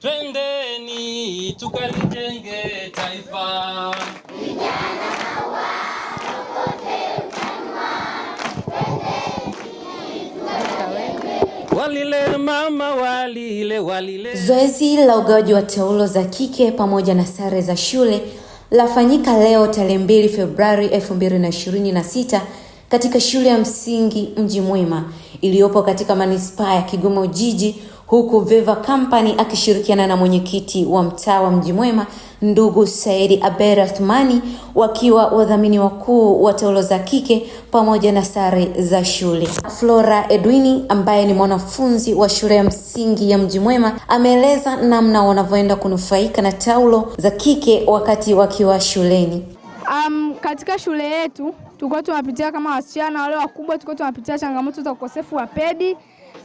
twendeni tukalijenge taifa. Vijana hawa kokote utanua, twendeni tukalijenge. Walile mama walile. Zoezi la ugawaji wa taulo za kike pamoja na sare za shule lafanyika leo tarehe 2 Februari 2026 katika shule ya msingi Mji Mwema iliyopo katika manispaa ya Kigoma Ujiji, huku Veva Company akishirikiana na mwenyekiti wa mtaa wa Mji Mwema ndugu Saidi Abed Athmani wakiwa wadhamini wakuu wa taulo za kike pamoja na sare za shule. Flora Edwini ambaye ni mwanafunzi wa shule ya msingi ya Mji Mwema ameeleza namna wanavyoenda kunufaika na taulo za kike wakati wakiwa shuleni. Katika shule yetu tulikuwa tunapitia kama wasichana wale wakubwa, tulikuwa tunapitia changamoto za ukosefu wa pedi,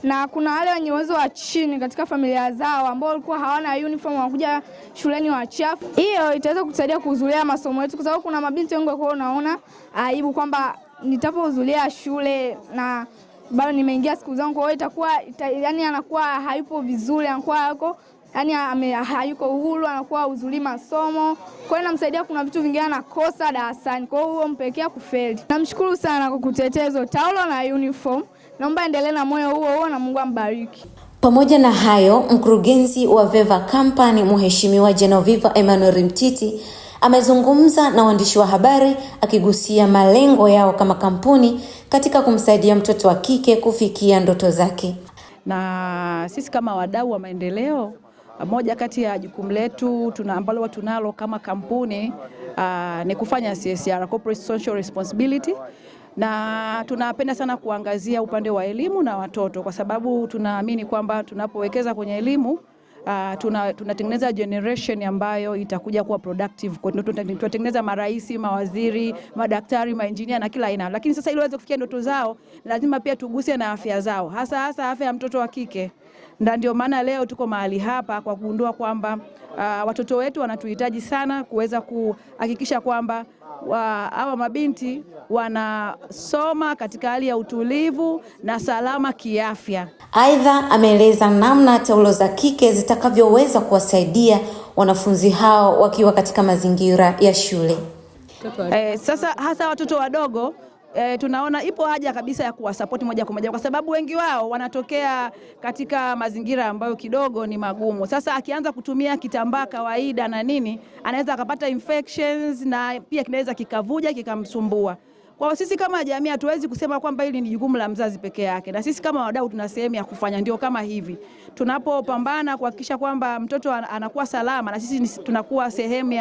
na kuna wale wenye uwezo wa chini katika familia zao ambao walikuwa hawana uniform, wanakuja shuleni wachafu. Hiyo itaweza kutusaidia kuhudhuria masomo yetu, kwa sababu kuna mabinti wengi wako unaona aibu kwamba nitapohudhuria shule na bado nimeingia siku zangu, kwa hiyo itakuwa yani anakuwa haipo vizuri, anakuwa yako yani hayuko uhuru, anakuwa uzuri masomo. Kwa hiyo namsaidia, kuna vitu vingine anakosa darasani, kwa hiyo mpelekea kufeli. Namshukuru sana kwa kutetea hizo taulo na uniform. Naomba endelee na moyo huo na Mungu ambariki. Pamoja na hayo, mkurugenzi wa Veva Company Mheshimiwa Genoveva Emmanuel Mtiti amezungumza na waandishi wa habari akigusia malengo yao kama kampuni katika kumsaidia mtoto wa kike kufikia ndoto zake. Na sisi kama wadau wa maendeleo, moja kati ya jukumu letu ambalo tunalo kama kampuni ni kufanya CSR, Corporate Social Responsibility, na tunapenda sana kuangazia upande wa elimu na watoto, kwa sababu tunaamini kwamba tunapowekeza kwenye elimu tunatengeneza generation ambayo itakuja kuwa productive. Tunatengeneza maraisi, mawaziri, madaktari, maengineer na kila aina. Lakini sasa ili waweze kufikia ndoto zao, lazima pia tuguse na afya zao, hasa afya ya mtoto wa kike. Ndio maana leo tuko mahali hapa kwa kugundua kwamba watoto wetu wanatuhitaji sana kuweza kuhakikisha kwamba hawa mabinti wanasoma katika hali ya utulivu na salama kiafya. Aidha, ameeleza namna taulo za kike zitakavyoweza kuwasaidia wanafunzi hao wakiwa katika mazingira ya shule. Sasa hasa watoto wadogo tunaona ipo haja kabisa ya kuwasapoti moja kwa moja, kwa sababu wengi wao wanatokea katika mazingira ambayo kidogo ni magumu. Sasa akianza kutumia kitambaa kawaida na nini, anaweza akapata infections na pia kinaweza kikavuja kikamsumbua. Kwa sisi kama jamii hatuwezi kusema kwamba hili ni jukumu la mzazi peke yake, na sisi kama wadau tuna sehemu ya kufanya. Ndio kama hivi tunapopambana kuhakikisha kwamba mtoto anakuwa salama, na sisi tunakuwa sehemu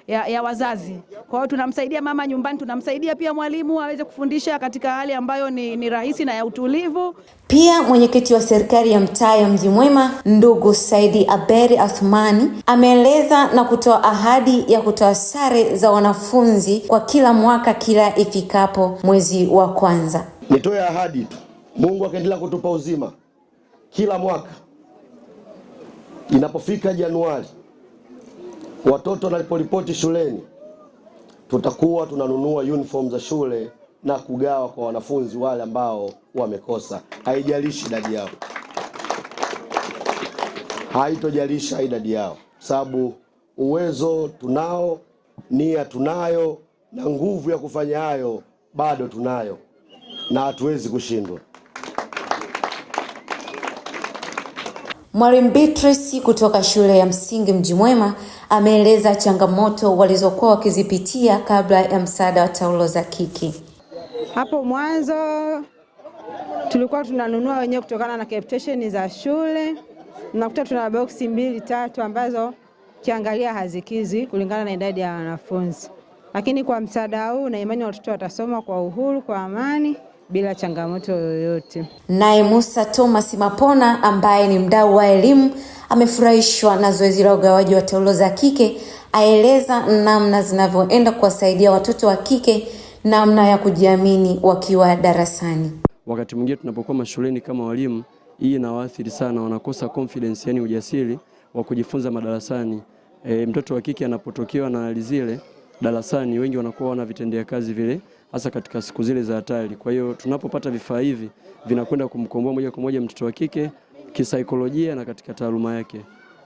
ya wazazi. Kwa hiyo tunamsaidia mama nyumbani, tunamsaidia pia mwalimu aweze kufundisha katika hali ambayo ni rahisi na ya utulivu. Pia mwenyekiti wa serikali ya mtaa ya Mji Mwema ndugu Saidi Abed Athmani ameeleza na kutoa ahadi ya kutoa sare za wanafunzi kwa kila mwaka kila ifikapo mwezi wa kwanza. Nitoe ahadi tu, Mungu akaendelea kutupa uzima, kila mwaka inapofika Januari watoto wanaporipoti shuleni, tutakuwa tunanunua uniform za shule na kugawa kwa wanafunzi wale ambao wamekosa. Haijalishi idadi yao, haitojalisha idadi yao, sababu uwezo tunao, nia tunayo, na nguvu ya kufanya hayo bado tunayo, na hatuwezi kushindwa. Mwalimu Beatrice kutoka shule ya msingi Mji Mwema ameeleza changamoto walizokuwa wakizipitia kabla ya msaada wa taulo za kike. Hapo mwanzo tulikuwa tunanunua wenyewe kutokana na capitation za shule. Unakuta tuna boksi 2-3 ambazo kiangalia hazikizi kulingana na idadi ya wanafunzi. Lakini kwa msaada huu na imani watoto watasoma kwa uhuru, kwa amani, bila changamoto yoyote. Naye Musa Thomas Mapona ambaye ni mdau wa elimu amefurahishwa na zoezi la ugawaji wa taulo za kike, aeleza namna zinavyoenda kuwasaidia watoto wa kike namna ya kujiamini wakiwa darasani. Wakati mwingine tunapokuwa mashuleni kama walimu, hii inawaathiri sana, wanakosa confidence, yani ujasiri wa kujifunza madarasani. Mtoto wa kike anapotokewa na hali zile darasani, wengi wanakuwa wana vitendea kazi vile, hasa katika siku zile za hatari. Kwa hiyo tunapopata vifaa hivi vinakwenda kumkomboa moja kwa moja mtoto wa kike kisaikolojia na katika taaluma yake.